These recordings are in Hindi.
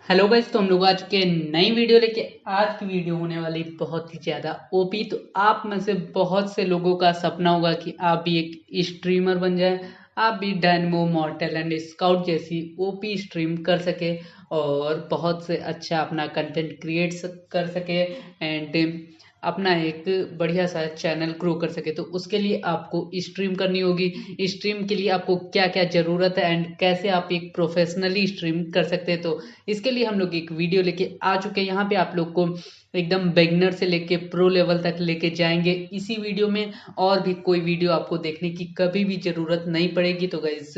हेलो गाइस, तो हम लोग आज के नई वीडियो लेके आज की वीडियो होने वाली बहुत ही ज़्यादा ओपी। तो आप में से बहुत से लोगों का सपना होगा कि आप भी एक स्ट्रीमर बन जाए, आप भी डायनमो मॉर्टल एंड स्काउट जैसी ओपी स्ट्रीम कर सके और बहुत से अच्छा अपना कंटेंट क्रिएट कर सके एंड अपना एक बढ़िया सा चैनल ग्रो कर सके। तो उसके लिए आपको स्ट्रीम करनी होगी। स्ट्रीम के लिए आपको क्या क्या ज़रूरत है एंड कैसे आप एक प्रोफेशनली स्ट्रीम कर सकते हैं, तो इसके लिए हम लोग एक वीडियो लेके आ चुके हैं। यहाँ पे आप लोग को एकदम बिगनर से लेके प्रो लेवल तक लेके जाएंगे इसी वीडियो में। और भी कोई वीडियो आपको देखने की कभी भी ज़रूरत नहीं पड़ेगी। तो गाइस,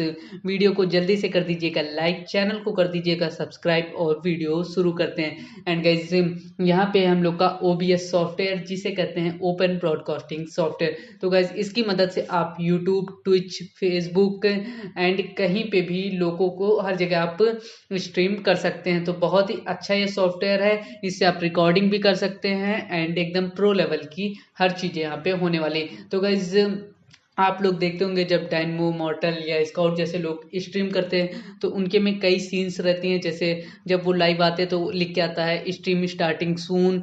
वीडियो को जल्दी से कर दीजिएगा लाइक, चैनल को कर दीजिएगा सब्सक्राइब और वीडियो शुरू करते हैं। एंड गाइस, यहाँ पे हम लोग का OBS सॉफ्टवेयर जिसे कहते हैं ओपन ब्रॉडकास्टिंग सॉफ्टवेयर। तो गाइस, इसकी मदद से आप यूट्यूब, ट्विच, फेसबुक एंड कहीं पे भी लोगों को हर जगह आप स्ट्रीम कर सकते हैं। तो बहुत ही अच्छा ये सॉफ्टवेयर है, इससे आप रिकॉर्डिंग भी कर सकते हैं एंड एकदम प्रो लेवल की हर चीज़ें यहाँ पे होने वाली। तो गाइज, आप लोग देखते होंगे जब डायनमो मॉर्टल या स्काउट जैसे लोग स्ट्रीम करते हैं तो उनके में कई सीन्स रहती हैं। जैसे जब वो लाइव आते हैं तो लिख के आता है स्ट्रीम स्टार्टिंग सून,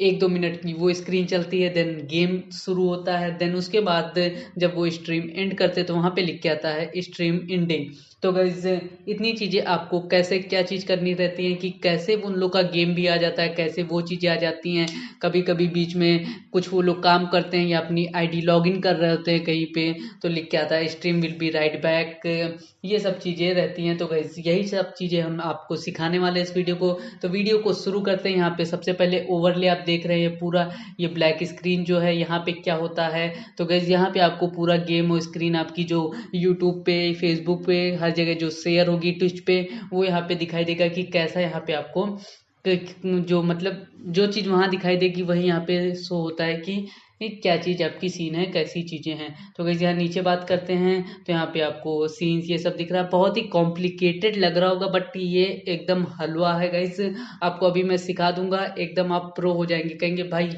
1-2 मिनट की वो स्क्रीन चलती है, देन गेम शुरू होता है, देन उसके बाद जब वो स्ट्रीम एंड करते हैं तो वहाँ पे लिख के आता है स्ट्रीम एंडिंग। तो गाइज, इतनी चीज़ें आपको कैसे क्या चीज़ करनी रहती है कि कैसे उन लोग का गेम भी आ जाता है, कैसे वो चीज़ें आ जाती हैं। कभी कभी बीच में कुछ वो लोग काम करते हैं या अपनी आईडी लॉगिन कर रहे होते हैं कहीं पे, तो लिख के आता है stream will be right back. ये सब चीज़ें रहती हैं। तो गाइज, यही सब चीज़ें हम आपको सिखाने वाले हैं इस वीडियो को। तो वीडियो को शुरू करते हैं। यहाँ पे सबसे पहले ओवरले आप देख रहे हैं पूरा ये ब्लैक स्क्रीन जो है, यहाँ पे क्या होता है। तो गाइज, यहाँ पे आपको पूरा गेम और स्क्रीन आपकी जो यूट्यूब पे, फेसबुक पे, हर जगह जो शेयर होगी ट्विच पे, वो यहाँ पे दिखाई देगा कि कैसा यहाँ पे आपको जो मतलब जो चीज़ वहाँ दिखाई देगी वही यहाँ पे शो होता है कि ये क्या चीज़ आपकी सीन है, कैसी चीज़ें हैं। तो गाइस, यहाँ नीचे बात करते हैं तो यहाँ पे आपको सीन्स ये सब दिख रहा है। बहुत ही कॉम्प्लिकेटेड लग रहा होगा बट ये एकदम हलवा है गाइस। आपको अभी मैं सिखा दूंगा, एकदम आप प्रो हो जाएंगे, कहेंगे भाई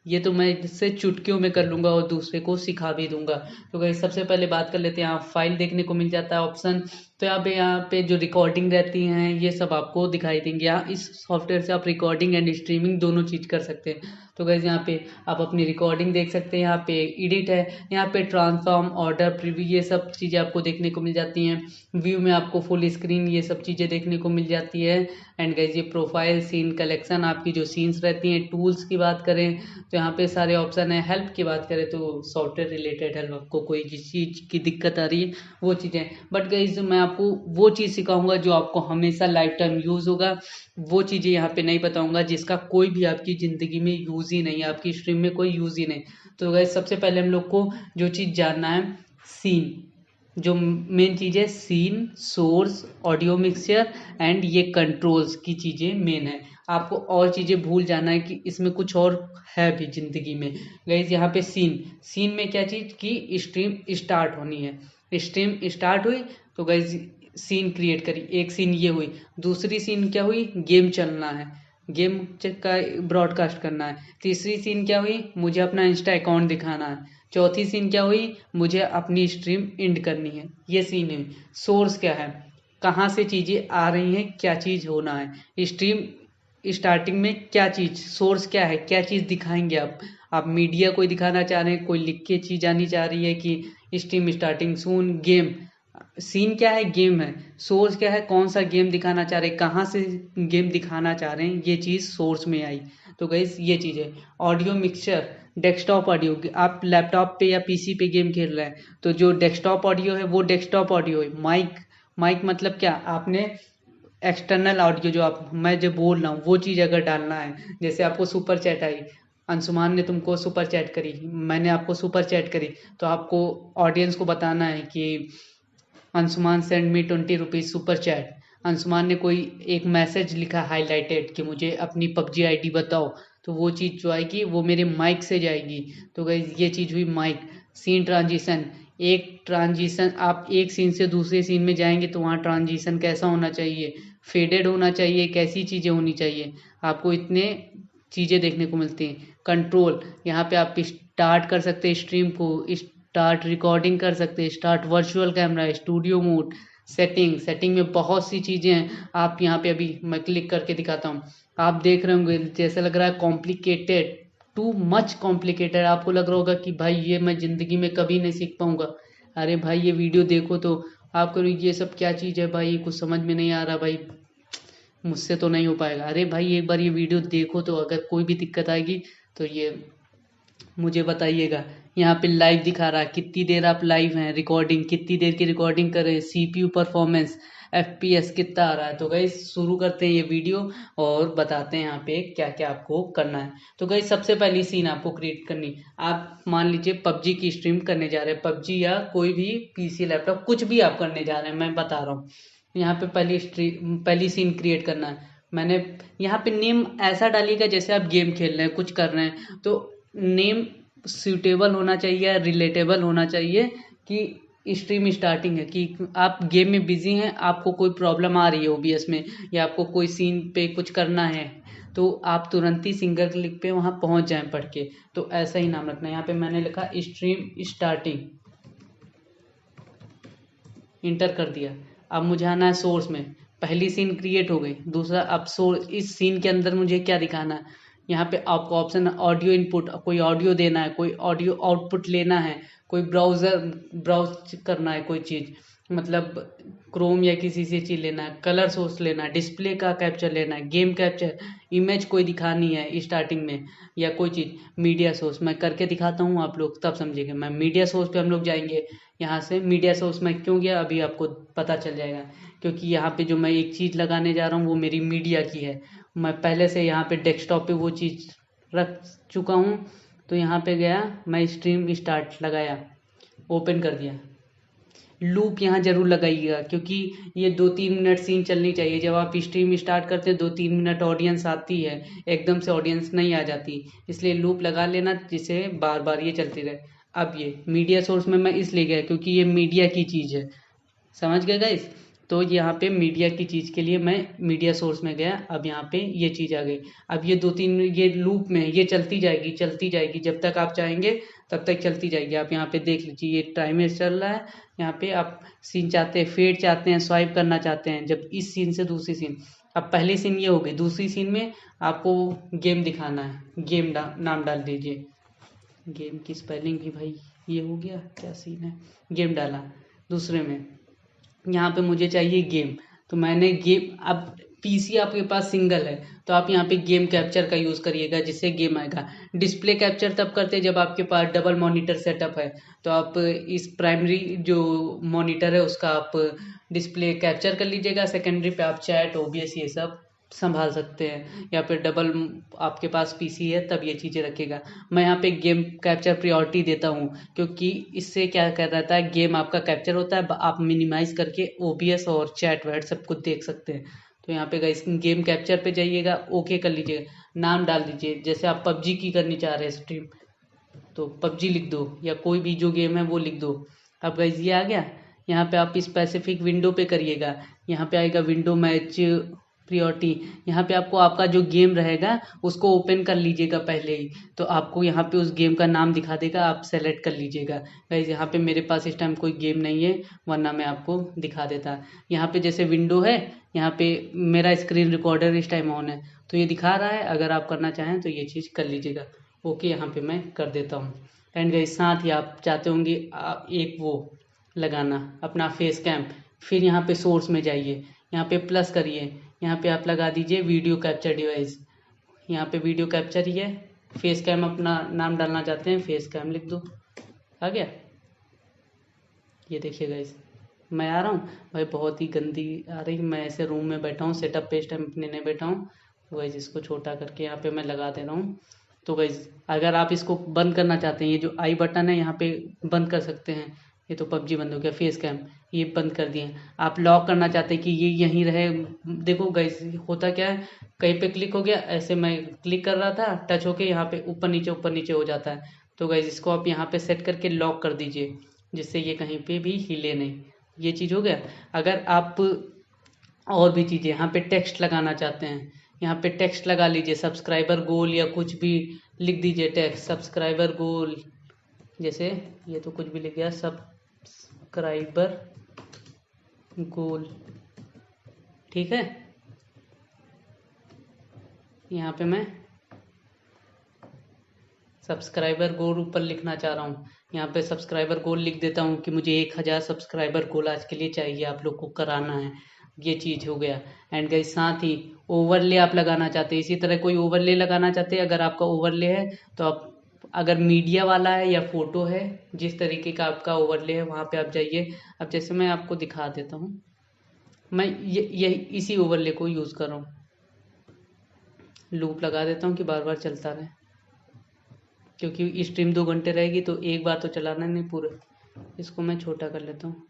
ये तो मैं इससे चुटकियों में कर लूँगा और दूसरे को सिखा भी दूंगा। तो गाइस, सबसे पहले बात कर लेते हैं। यहाँ फाइल देखने को मिल जाता है ऑप्शन। तो यहाँ पे जो रिकॉर्डिंग रहती हैं ये सब आपको दिखाई देंगे। यहाँ इस सॉफ्टवेयर से आप रिकॉर्डिंग एंड स्ट्रीमिंग दोनों चीज़ कर सकते हैं। तो गाइस, यहाँ पे आप अपनी रिकॉर्डिंग देख सकते हैं। यहाँ पे एडिट है, यहाँ पे ट्रांसफॉर्म, ऑर्डर, प्रीव्यू, ये सब चीज़ें आपको देखने को मिल जाती हैं। व्यू में आपको फुल स्क्रीन ये सब चीज़ें देखने को मिल जाती है। एंड गाइस, ये प्रोफाइल, सीन कलेक्शन, आपकी जो सीन्स रहती हैं। टूल्स की बात करें तो यहाँ पे सारे ऑप्शन है। हेल्प की बात करें तो सॉफ्टवेयर रिलेटेड हेल्प, आपको कोई किसी चीज़ की दिक्कत आ रही है वो चीज़ें। बट गाइस, मैं आपको वो चीज़ सिखाऊंगा जो आपको हमेशा लाइफ टाइम यूज़ होगा। वो चीज़ें यहाँ पे नहीं बताऊंगा जिसका कोई भी आपकी ज़िंदगी में यूज़ ही नहीं है, आपकी स्ट्रीम में कोई यूज़ ही नहीं। तो गाइस, सबसे पहले हम लोग को जो चीज़ जानना है, सीन, जो मेन चीज़ है, scene, source, audio mixture and ये कंट्रोल्स की चीज़ें मेन है। आपको और चीज़ें भूल जाना है कि इसमें कुछ और है भी ज़िंदगी में। गाइस, यहाँ पे सीन, सीन में क्या चीज़ की स्ट्रीम स्टार्ट होनी है। स्ट्रीम स्टार्ट हुई तो गाइस सीन क्रिएट करी, एक सीन ये हुई। दूसरी सीन क्या हुई, गेम चलना है, गेम का ब्रॉडकास्ट करना है। तीसरी सीन क्या हुई, मुझे अपना इंस्टा अकाउंट दिखाना है। चौथी सीन क्या हुई, मुझे अपनी स्ट्रीम एंड करनी है। ये सीन है। सोर्स क्या है, कहाँ से चीज़ें आ रही हैं, क्या चीज़ होना है। स्ट्रीम स्टार्टिंग में क्या चीज़, सोर्स क्या है, क्या चीज़ दिखाएंगे आप मीडिया कोई दिखाना चाह रहे हैं, कोई लिख के चीज़ आनी चाह रही है कि स्ट्रीम स्टार्टिंग सून, गेम, सीन क्या है, गेम है। सोर्स क्या है, कौन सा गेम दिखाना चाह रहे हैं, कहाँ से गेम दिखाना चाह रहे हैं, ये चीज़ सोर्स में आई। तो गाइस, ये चीज़ है। ऑडियो मिक्सचर, डेस्कटॉप ऑडियो, आप लैपटॉप पे या पीसी पे गेम खेल रहे हैं तो जो डेस्कटॉप ऑडियो है वो डेस्कटॉप ऑडियो है। माइक, माइक मतलब क्या, आपने एक्सटर्नल ऑडियो जो आप मैं जो बोल रहा हूँ वो चीज़ अगर डालना है, जैसे आपको सुपर चैट आई, अंशुमान ने तुमको सुपर चैट करी, मैंने आपको सुपर चैट करी, तो आपको ऑडियंस को बताना है कि Anshuman send me 20 rupees super chat. Anshuman ने कोई एक मैसेज लिखा हाईलाइटेड कि मुझे अपनी पबजी आईडी बताओ, तो वो चीज़ जो आएगी वो मेरे माइक से जाएगी। तो गाइस, ये चीज़ हुई माइक। सीन ट्रांजिशन, एक ट्रांजिशन, आप एक सीन से दूसरे सीन में जाएंगे तो वहाँ ट्रांजिशन कैसा होना चाहिए, फेडेड होना चाहिए, कैसी चीज़ें होनी चाहिए, आपको इतने चीज़ें देखने को मिलती हैं। कंट्रोल, यहाँ पे आप स्टार्ट कर सकते हैं स्ट्रीम को, स्टार्ट रिकॉर्डिंग कर सकते हैं, start virtual camera, studio mode, setting में बहुत सी चीज़ें हैं। आप यहाँ पे अभी मैं क्लिक करके दिखाता हूँ, आप देख रहे होंगे जैसे लग रहा है कॉम्प्लिकेटेड, टू मच कॉम्प्लिकेटेड। आपको लग रहा होगा कि भाई ये मैं ज़िंदगी में कभी नहीं सीख पाऊंगा। अरे भाई ये वीडियो देखो तो आपको ये सब क्या चीज़ है भाई, कुछ समझ में नहीं आ रहा भाई, मुझसे तो नहीं हो पाएगा। अरे भाई एक बार ये वीडियो देखो तो अगर कोई भी दिक्कत आएगी तो ये मुझे बताइएगा। यहाँ पे लाइव दिखा रहा है कितनी देर आप लाइव हैं, रिकॉर्डिंग कितनी देर की रिकॉर्डिंग कर रहे हैं, सीपीयू परफॉर्मेंस, एफपीएस कितना आ रहा है। तो गाइस शुरू करते हैं ये वीडियो और बताते हैं यहाँ पे क्या क्या आपको करना है। तो गाइस सबसे पहली सीन आपको क्रिएट करनी, आप मान लीजिए पबजी की स्ट्रीम करने जा रहे हैं, पबजी या कोई भी पीसी लैपटॉप कुछ भी आप करने जा रहे हैं, मैं बता रहा हूँ। यहाँ पे पहली सीन क्रिएट करना है। मैंने यहाँ पे नेम ऐसा डालिएगा जैसे आप गेम खेल रहे हैं, कुछ कर रहे हैं, तो नेम सूटेबल होना चाहिए, रिलेटेबल होना चाहिए कि स्ट्रीम स्टार्टिंग है, कि आप गेम में बिजी हैं, आपको कोई प्रॉब्लम आ रही है ओबीएस में, या आपको कोई सीन पे कुछ करना है तो आप तुरंत ही सिंगल क्लिक पे वहाँ पहुँच जाएं पढ़ के। तो ऐसा ही नाम रखना है। यहाँ पे मैंने लिखा स्ट्रीम स्टार्टिंग, इंटर कर दिया। अब मुझे आना है सोर्स में, पहली सीन क्रिएट हो गई। दूसरा अब सोर्स, इस सीन के अंदर मुझे क्या दिखाना है, यहाँ पे आपको ऑप्शन ऑडियो इनपुट, कोई ऑडियो देना है, कोई ऑडियो आउटपुट लेना है, कोई ब्राउज करना है, कोई चीज़ मतलब क्रोम या किसी से चीज़ लेना है, कलर सोर्स लेना है, डिस्प्ले का कैप्चर लेना है, गेम कैप्चर, इमेज कोई दिखानी है स्टार्टिंग में, या कोई चीज़ मीडिया सोर्स मैं करके दिखाता हूँ, आप लोग तब समझेंगे। मैं मीडिया सोर्स पे हम लोग जाएंगे। यहाँ से मीडिया सोर्स में क्यों गया अभी आपको पता चल जाएगा, क्योंकि यहाँ पे जो मैं एक चीज़ लगाने जा रहा हूँ वो मेरी मीडिया की है। मैं पहले से यहाँ पे डेस्कटॉप पे वो चीज़ रख चुका हूँ। तो यहाँ पे गया, मैं स्ट्रीम स्टार्ट लगाया, ओपन कर दिया। लूप यहाँ जरूर लगाइएगा क्योंकि ये 2-3 मिनट सीन चलनी चाहिए। जब आप स्ट्रीम स्टार्ट करते हैं 2-3 मिनट ऑडियंस आती है, एकदम से ऑडियंस नहीं आ जाती, इसलिए लूप लगा लेना जिससे बार बार ये चलती रहे। अब ये मीडिया सोर्स में मैं इसलिए गया क्योंकि ये मीडिया की चीज़ है, समझ गए गाइस। तो यहाँ पे मीडिया की चीज़ के लिए मैं मीडिया सोर्स में गया। अब यहाँ पे ये चीज़ आ गई। अब ये 2-3 ये लूप में ये चलती जाएगी जब तक आप चाहेंगे तब तक चलती जाएगी। आप यहाँ पे देख लीजिए ये टाइमर चल रहा है। यहाँ पे आप सीन चाहते हैं, फेड चाहते हैं, स्वाइप करना चाहते हैं, जब इस सीन से दूसरी सीन। अब पहली सीन ये हो गई, दूसरी सीन में आपको गेम दिखाना है, गेम नाम डाल दीजिए। गेम की स्पेलिंग भी भाई ये हो गया, क्या सीन है, गेम डाला। दूसरे में यहाँ पे मुझे चाहिए गेम, तो मैंने गेम, अब पीसी आपके पास सिंगल है तो आप यहाँ पे गेम कैप्चर का यूज़ करिएगा जिससे गेम आएगा। डिस्प्ले कैप्चर तब करते हैं जब आपके पास डबल मॉनिटर सेटअप है, तो आप इस प्राइमरी जो मॉनिटर है उसका आप डिस्प्ले कैप्चर कर लीजिएगा, सेकेंडरी पे आप चैट ओबीएस ये सब संभाल सकते हैं। या फिर डबल आपके पास पीसी है तब ये चीज़ें रखेगा। मैं यहाँ पे गेम कैप्चर प्रायोरिटी देता हूँ क्योंकि इससे क्या कर रहता है, गेम आपका कैप्चर होता है, आप मिनिमाइज करके ओबीएस और चैट वैट सब कुछ देख सकते हैं। तो यहाँ पे गाइस गेम कैप्चर पे जाइएगा, ओके कर लीजिएगा, नाम डाल दीजिए। जैसे आप पबजी की करनी चाह रहे हैं स्ट्रीम तो पबजी लिख दो, या कोई भी जो गेम है वो लिख दो। अब गाइस ये आ गया। यहाँ पे आप स्पेसिफिक विंडो पे करिएगा, यहाँ पे आएगा विंडो मैच प्रियोरिटी। यहाँ पे आपको आपका जो गेम रहेगा उसको ओपन कर लीजिएगा पहले ही, तो आपको यहाँ पे उस गेम का नाम दिखा देगा, आप सेलेक्ट कर लीजिएगा। गाइस यहाँ पे मेरे पास इस टाइम कोई गेम नहीं है, वरना मैं आपको दिखा देता। यहाँ पे जैसे विंडो है, यहाँ पे मेरा स्क्रीन रिकॉर्डर इस टाइम ऑन है तो ये दिखा रहा है। अगर आप करना चाहें तो ये चीज़ कर लीजिएगा। ओके यहाँ पे मैं कर देता हूँ। एंड गाइस साथ ही आप चाहते होंगे एक वो लगाना अपना फेस कैम, फिर यहाँ पे सोर्स में जाइए, यहाँ पे प्लस करिए, यहाँ पे आप लगा दीजिए वीडियो कैप्चर डिवाइस। यहाँ पे वीडियो कैप्चर ही है, फेस कैम अपना नाम डालना चाहते हैं, फेस कैम लिख दो, आ गया। ये देखिए गाइस मैं आ रहा हूँ भाई, बहुत ही गंदी आ रही, मैं ऐसे रूम में बैठा हूँ, सेटअप पे इस टाइम अपने नहीं बैठा हूँ। तो गाइस इसको छोटा करके यहाँ पे मैं लगा दे रहा हूँ। तो गाइस अगर आप इसको बंद करना चाहते हैं, ये जो आई बटन है यहाँ पे बंद कर सकते हैं। ये तो पबजी बंद हो गया, फेस कैम ये बंद कर दिए। आप लॉक करना चाहते हैं कि ये यहीं रहे, देखो गाइस होता क्या है, कहीं पे क्लिक हो गया, ऐसे मैं क्लिक कर रहा था, टच होके यहाँ पे ऊपर नीचे हो जाता है। तो गाइस इसको आप यहाँ पे सेट करके लॉक कर दीजिए जिससे ये कहीं पे भी हिले नहीं। ये चीज़ हो गया। अगर आप और भी चीज़ें यहाँ पे टेक्स्ट लगाना चाहते हैं, यहाँ पे टेक्स्ट लगा लीजिए, सब्सक्राइबर गोल या कुछ भी लिख दीजिए टेक्स्ट, सब्सक्राइबर गोल। जैसे ये तो कुछ भी लिख गया, सब्सक्राइबर गोल, ठीक है। यहाँ पे मैं सब्सक्राइबर गोल ऊपर लिखना चाह रहा हूँ, यहाँ पे सब्सक्राइबर गोल लिख देता हूँ कि मुझे 1000 सब्सक्राइबर गोल आज के लिए चाहिए, आप लोग को कराना है। ये चीज़ हो गया। एंड गाइस साथ ही ओवरले आप लगाना चाहते हैं, इसी तरह कोई ओवरले लगाना चाहते हैं, अगर आपका ओवरले है तो आप, अगर मीडिया वाला है या फोटो है, जिस तरीके का आपका ओवरले है वहाँ पे आप जाइए। अब जैसे मैं आपको दिखा देता हूँ, मैं ये इसी ओवरले को यूज़ कर रहा हूँ, लूप लगा देता हूँ कि बार बार चलता रहे, क्योंकि स्ट्रीम 2 घंटे रहेगी तो एक बार तो चलाना नहीं पूरा। इसको मैं छोटा कर लेता हूँ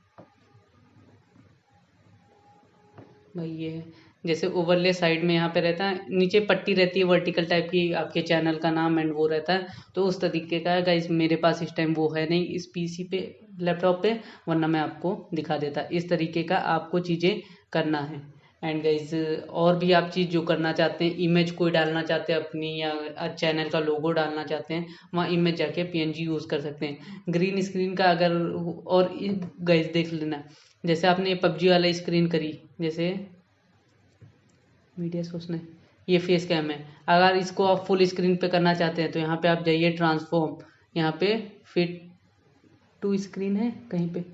भाई। ये है, जैसे ओवरले साइड में यहाँ पे रहता है, नीचे पट्टी रहती है वर्टिकल टाइप की, आपके चैनल का नाम एंड वो रहता है, तो उस तरीके का है गाइस। मेरे पास इस टाइम वो है नहीं इस पीसी पे, लैपटॉप पे, वरना मैं आपको दिखा देता। इस तरीके का आपको चीज़ें करना है। एंड गाइज और भी आप चीज़ जो करना चाहते हैं, इमेज कोई डालना चाहते हैं अपनी, या चैनल का लोगो डालना चाहते हैं, वहाँ इमेज जाके पीएनजी यूज़ कर सकते हैं। ग्रीन स्क्रीन का अगर, और गाइज देख लेना, जैसे आपने पबजी वाला स्क्रीन करी, जैसे मीडिया सोर्स ने, ये फेस कैम है, अगर इसको आप फुल स्क्रीन पे करना चाहते हैं तो यहाँ पे आप जाइए ट्रांसफॉर्म, यहाँ पे फिट टू स्क्रीन है कहीं पे,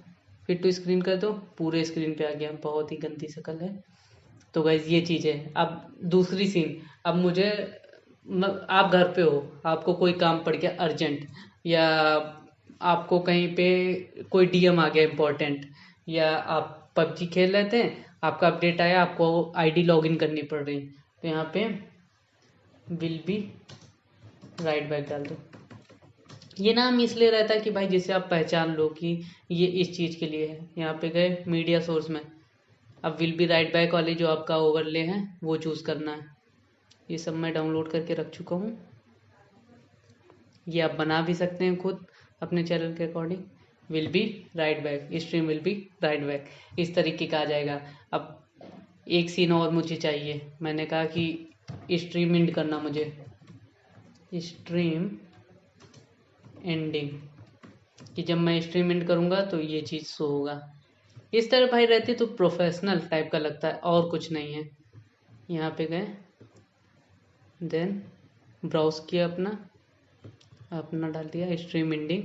फिट टू स्क्रीन कर दो, पूरे स्क्रीन पे आ गया। बहुत ही गंदी शक्ल है। तो गाइज ये चीज़ है। अब दूसरी सीन, अब मुझे आप घर पे हो, आपको कोई काम पड़ गया अर्जेंट, या आपको कहीं पे कोई डीएम आ गया इम्पोर्टेंट, या आप पबजी खेल रहे थे, आपका अपडेट आया, आपको आईडी लॉगिन करनी पड़ रही, तो यहाँ पे विल बी राइट बैक डाल दो। ये नाम इसलिए रहता है कि भाई जिससे आप पहचान लो कि ये इस चीज़ के लिए है। यहाँ पे गए मीडिया सोर्स में, अब विल बी राइट बैक वाली जो आपका ओवरले है वो चूज़ करना है। ये सब मैं डाउनलोड करके रख चुका हूँ, ये आप बना भी सकते हैं खुद अपने चैनल के according. Will be right back, stream will be right back, इस तरीके का आ जाएगा। अब एक सीन और मुझे चाहिए, मैंने कहा कि स्ट्रीम एंड करना मुझे, स्ट्रीम एंडिंग, कि जब मैं स्ट्रीम एंड करूँगा तो ये चीज़ शो होगा। इस तरह भाई रहती तो प्रोफेशनल टाइप का लगता है, और कुछ नहीं है। यहाँ पे गए, देन ब्राउज किया, अपना डाल दिया स्ट्रीम एंडिंग,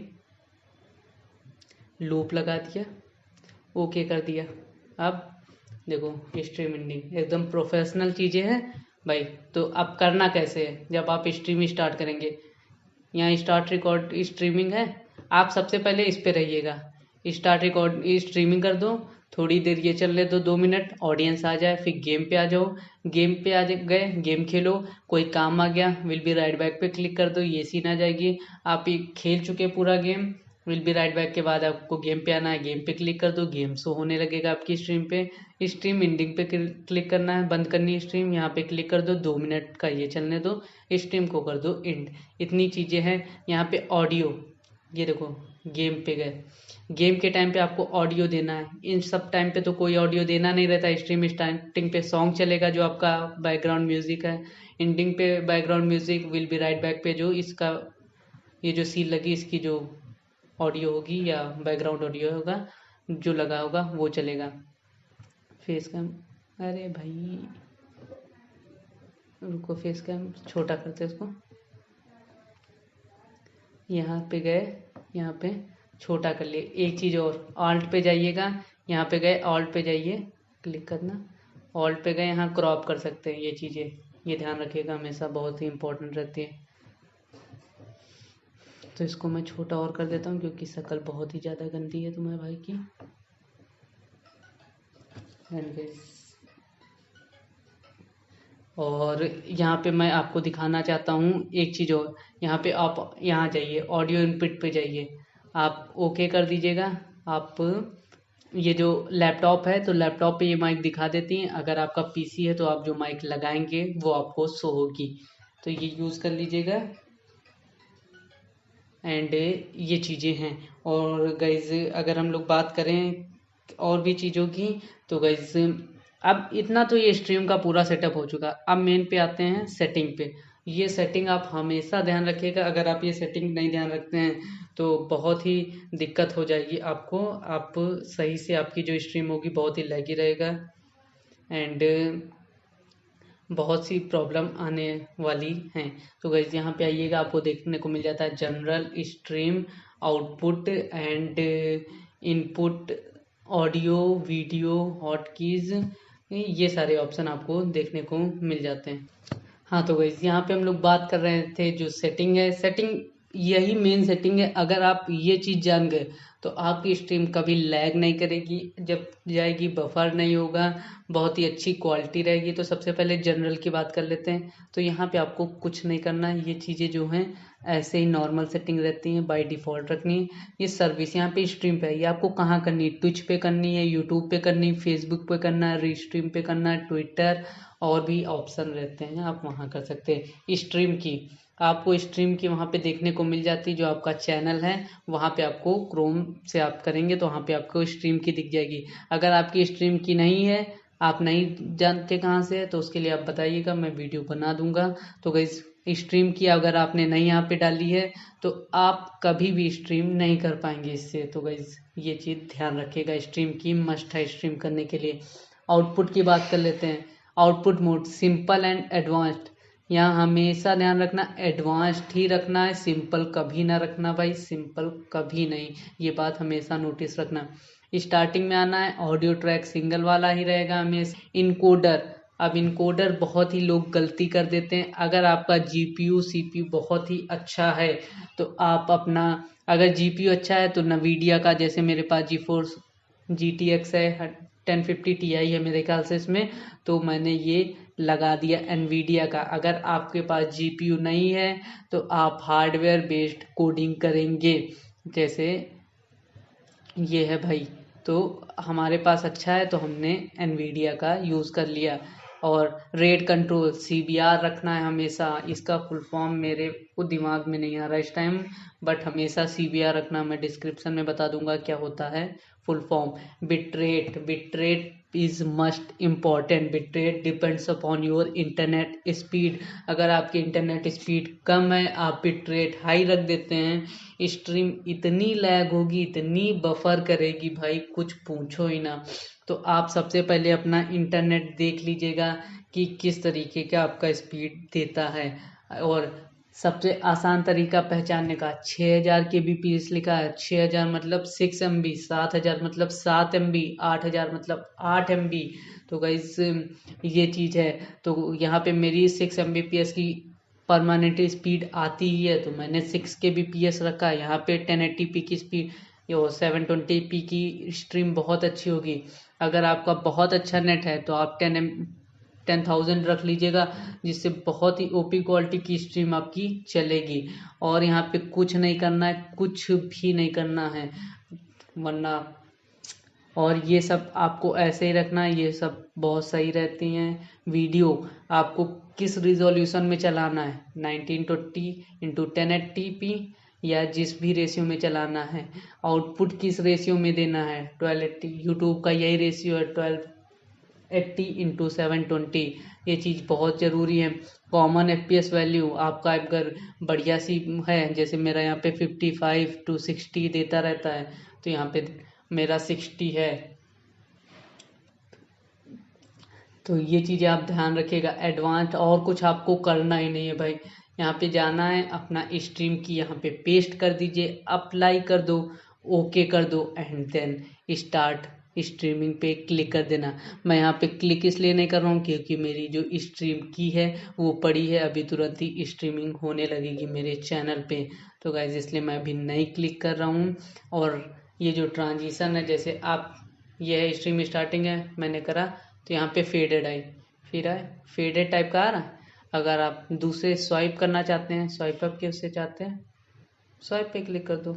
लूप लगा दिया, ओके कर दिया। अब देखो स्ट्रीम एंडिंग एकदम प्रोफेशनल चीज़ें हैं भाई। तो अब करना कैसे है, जब आप स्ट्रीम स्टार्ट करेंगे, यहाँ स्टार्ट रिकॉर्ड स्ट्रीमिंग है, आप सबसे पहले इस पे रहिएगा, स्टार्ट रिकॉर्ड स्ट्रीमिंग कर दो, थोड़ी देर ये चलने दो, 2 मिनट, ऑडियंस आ जाए, फिर गेम पे आ जाओ। गेम पे आ गए, गेम खेलो, कोई काम आ गया, विल बी राइट बैक पे क्लिक कर दो, ये सीन आ जाएगी। आप ये खेल चुके पूरा game, will be right back के बाद आपको गेम पे आना है, गेम पे क्लिक कर दो, गेम शो होने लगेगा आपकी स्ट्रीम पे। स्ट्रीम एंडिंग पे क्लिक करना है, बंद करनी है स्ट्रीम, यहाँ पे क्लिक कर दो, 2 मिनट का ये चलने दो, स्ट्रीम को कर दो एंड। इतनी चीज़ें हैं। यहाँ पे ऑडियो, ये देखो गेम पे गए, गेम के टाइम पे आपको ऑडियो देना है, इन सब टाइम पे तो कोई ऑडियो देना नहीं रहता। स्ट्रीम स्टार्टिंग पे सॉन्ग चलेगा जो आपका बैकग्राउंड म्यूजिक है, एंडिंग पे background music, will be right back पे जो इसका ये जो सील लगी इसकी जो ऑडियो होगी या बैकग्राउंड ऑडियो होगा जो लगा होगा वो चलेगा। फेस कैम, अरे भाई रुको, फेस कैम छोटा करते इसको, यहाँ पे गए, यहाँ पे छोटा कर लिए। एक चीज़ और, ऑल्ट पे जाइएगा, यहाँ पे गए ऑल्ट पे जाइए, क्लिक करना, ऑल्ट पे गए, यहाँ क्रॉप कर सकते हैं ये चीज़ें, ये ध्यान रखिएगा हमेशा, बहुत ही इंपॉर्टेंट रहती है। तो इसको मैं छोटा और कर देता हूँ क्योंकि शक्ल बहुत ही ज़्यादा गंदी है तुम्हारे भाई की। और यहाँ पे मैं आपको दिखाना चाहता हूँ एक चीज़ और, यहाँ पे आप यहाँ जाइए, ऑडियो इनपुट पे जाइए, आप ओके कर दीजिएगा। आप ये जो लैपटॉप है तो लैपटॉप पे ये माइक दिखा देती हैं, अगर आपका पीसी है तो आप जो माइक लगाएंगे वो आपको शो होगी, तो ये यूज़ कर लीजिएगा। एंड ये चीज़ें हैं। और गाइज अगर हम लोग बात करें और भी चीज़ों की, तो गाइज अब इतना तो ये स्ट्रीम का पूरा सेटअप हो चुका। अब मेन पे आते हैं सेटिंग पे। ये सेटिंग आप हमेशा ध्यान रखिएगा। अगर आप ये सेटिंग नहीं ध्यान रखते हैं तो बहुत ही दिक्कत हो जाएगी आपको। आप सही से आपकी जो स्ट्रीम होगी बहुत ही लैगी रहेगा एंड बहुत सी प्रॉब्लम आने वाली हैं। तो गाइस यहाँ पे आइएगा, आपको देखने को मिल जाता है general, stream, output and input, audio, video, hotkeys, ये सारे ऑप्शन आपको देखने को मिल जाते हैं। हाँ तो गाइस यहाँ पे हम लोग बात कर रहे थे जो सेटिंग है, सेटिंग यही मेन सेटिंग है। अगर आप ये चीज़ जान गए तो आपकी स्ट्रीम कभी लैग नहीं करेगी, जब जाएगी बफर नहीं होगा, बहुत ही अच्छी क्वालिटी रहेगी। तो सबसे पहले जनरल की बात कर लेते हैं। तो यहाँ पे आपको कुछ नहीं करना है, ये चीज़ें जो हैं ऐसे ही नॉर्मल सेटिंग रहती हैं, बाय डिफ़ॉल्ट रखनी है। ये सर्विस यहाँ पे स्ट्रीम पे है, ये आपको कहाँ करनी है, ट्विच पे करनी है, यूट्यूब पे करनी है, फेसबुक पे करना है, रीस्ट्रीम पे करना है, ट्विटर, और भी ऑप्शन रहते हैं आप वहाँ कर सकते हैं। स्ट्रीम की आपको स्ट्रीम की वहाँ पे देखने को मिल जाती है, जो आपका चैनल है वहाँ पे आपको क्रोम से आप करेंगे तो वहाँ पे आपको स्ट्रीम की दिख जाएगी। अगर आपकी स्ट्रीम की नहीं है, आप नहीं जानते कहाँ से है, तो उसके लिए आप बताइएगा, मैं वीडियो बना दूंगा। तो गाइस स्ट्रीम की अगर आपने नहीं यहाँ पे डाली है तो आप कभी भी स्ट्रीम नहीं कर पाएंगे इससे। तो गाइस ये चीज़ ध्यान रखिएगा, स्ट्रीम की मस्ट है स्ट्रीम करने के लिए। आउटपुट की बात कर लेते हैं। Output mode simple and advanced, यहाँ हमेशा ध्यान रखना एडवांस्ड ही रखना है, सिंपल कभी ना रखना भाई, सिंपल कभी नहीं, ये बात हमेशा नोटिस रखना। स्टार्टिंग में आना है, ऑडियो ट्रैक सिंगल वाला ही रहेगा हमेशा। इनकोडर, अब इनकोडर बहुत ही लोग गलती कर देते हैं। अगर आपका जीपीयू सीपीयू बहुत ही अच्छा है तो आप अपना, अगर जीपीयू अच्छा है तो नवीडिया का, जैसे मेरे पास जी4 GTX है, 1050 Ti है मेरे ख्याल से इसमें, तो मैंने ये लगा दिया एनवीडिया का। अगर आपके पास जीपीयू नहीं है तो आप हार्डवेयर बेस्ड कोडिंग करेंगे, जैसे ये है भाई। तो हमारे पास अच्छा है तो हमने एनवीडिया का यूज़ कर लिया। और रेट कंट्रोल CBR रखना है हमेशा, इसका फुल फॉर्म मेरे को दिमाग में नहीं आ रहा इस टाइम, बट हमेशा CBR रखना, मैं डिस्क्रिप्शन में बता दूंगा क्या होता है full form. Bitrate, bitrate is must important, bitrate depends upon your internet speed. अगर आपकी इंटरनेट स्पीड कम है, आप बिटरेट हाई रख देते हैं, स्ट्रीम इतनी लैग होगी, इतनी बफर करेगी भाई कुछ पूछो ही ना। तो आप सबसे पहले अपना इंटरनेट देख लीजिएगा कि किस तरीके का आपका स्पीड देता है। और सबसे आसान तरीका पहचानने का, 6000 kbps लिखा है, 6000 मतलब 6 MB, 7000 मतलब 7 MB, 8000 मतलब 8 MB। तो गाइस ये चीज़ है। तो यहाँ पे मेरी 6 Mbps की परमानेंट स्पीड आती ही है, तो मैंने 6 kbps रखा है। यहाँ पे 1080p की स्पीड, यो 720p की स्ट्रीम बहुत अच्छी होगी। अगर आपका बहुत अच्छा नेट है तो आप 10,000 रख लीजिएगा, जिससे बहुत ही ओपी क्वालिटी की स्ट्रीम आपकी चलेगी। और यहाँ पे कुछ नहीं करना है, कुछ भी नहीं करना है, वरना और ये सब आपको ऐसे ही रखना है, ये सब बहुत सही रहती हैं। वीडियो आपको किस रिजोल्यूशन में चलाना है, 1920x1080p या जिस भी रेशियो में चलाना है। आउटपुट किस रेशियो में देना है, 1280, यूट्यूब का यही रेशियो है, 1280x720। ये चीज़ बहुत ज़रूरी है। कॉमन FPS वैल्यू आपका अगर बढ़िया सी है, जैसे मेरा यहाँ पे 55 to 60 देता रहता है, तो यहाँ पे मेरा 60 है। तो ये चीज़ें आप ध्यान रखिएगा। एडवांस और कुछ आपको करना ही नहीं है भाई, यहाँ पे जाना है, अपना स्ट्रीम की यहाँ पे पेस्ट कर दीजिए, अप्लाई कर दो, ओके कर दो एंड देन स्टार्ट स्ट्रीमिंग पे क्लिक कर देना। मैं यहाँ पे क्लिक इसलिए नहीं कर रहा हूँ क्योंकि मेरी जो स्ट्रीम की है वो पड़ी है, अभी तुरंत ही स्ट्रीमिंग होने लगेगी मेरे चैनल पे। तो गाइज इसलिए मैं अभी नहीं क्लिक कर रहा हूँ। और ये जो ट्रांजिशन है, जैसे आप, ये है स्ट्रीम स्टार्टिंग है, मैंने करा तो यहाँ पे फेडेड आई, फिर आए फेडेड टाइप का आ रहा है। अगर आप दूसरे स्वाइप करना चाहते हैं, स्वाइप अप कैसे चाहते हैं, स्वाइप पे क्लिक कर दो,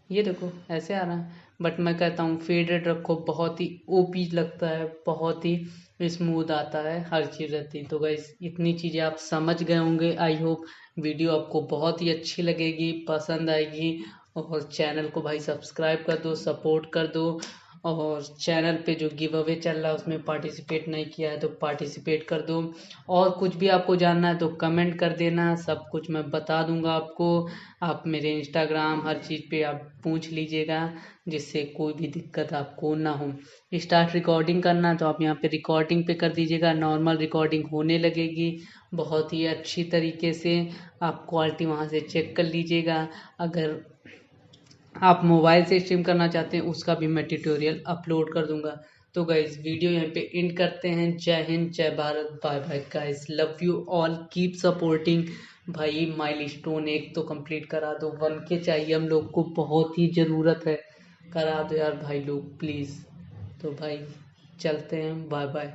ये देखो ऐसे आ रहा है। बट मैं कहता हूँ फेडेड रखो, बहुत ही ओपी लगता है, बहुत ही स्मूथ आता है, हर चीज़ रहती है। तो गाइस इतनी चीज़ें आप समझ गए होंगे। आई होप वीडियो आपको बहुत ही अच्छी लगेगी, पसंद आएगी। और चैनल को भाई सब्सक्राइब कर दो, सपोर्ट कर दो। और चैनल पे जो गिव अवे चल रहा है उसमें पार्टिसिपेट नहीं किया है तो पार्टिसिपेट कर दो। और कुछ भी आपको जानना है तो कमेंट कर देना, सब कुछ मैं बता दूंगा आपको। आप मेरे इंस्टाग्राम हर चीज़ पे आप पूछ लीजिएगा, जिससे कोई भी दिक्कत आपको ना हो। स्टार्ट रिकॉर्डिंग करना है तो आप यहाँ पे रिकॉर्डिंग पे कर दीजिएगा, नॉर्मल रिकॉर्डिंग होने लगेगी बहुत ही अच्छी तरीके से। आप क्वालिटी वहाँ से चेक कर लीजिएगा। अगर आप मोबाइल से स्ट्रीम करना चाहते हैं उसका भी मैं ट्यूटोरियल अपलोड कर दूंगा। तो गाइज वीडियो यहाँ पे एंड करते हैं। जय हिंद, जय Bharat, bye bye guys, love you all, keep supporting. भाई माइलस्टोन एक तो कंप्लीट करा दो, 1K चाहिए हम लोग को, बहुत ही ज़रूरत है, करा दो यार भाई लोग प्लीज़। तो भाई चलते हैं, बाय बाय।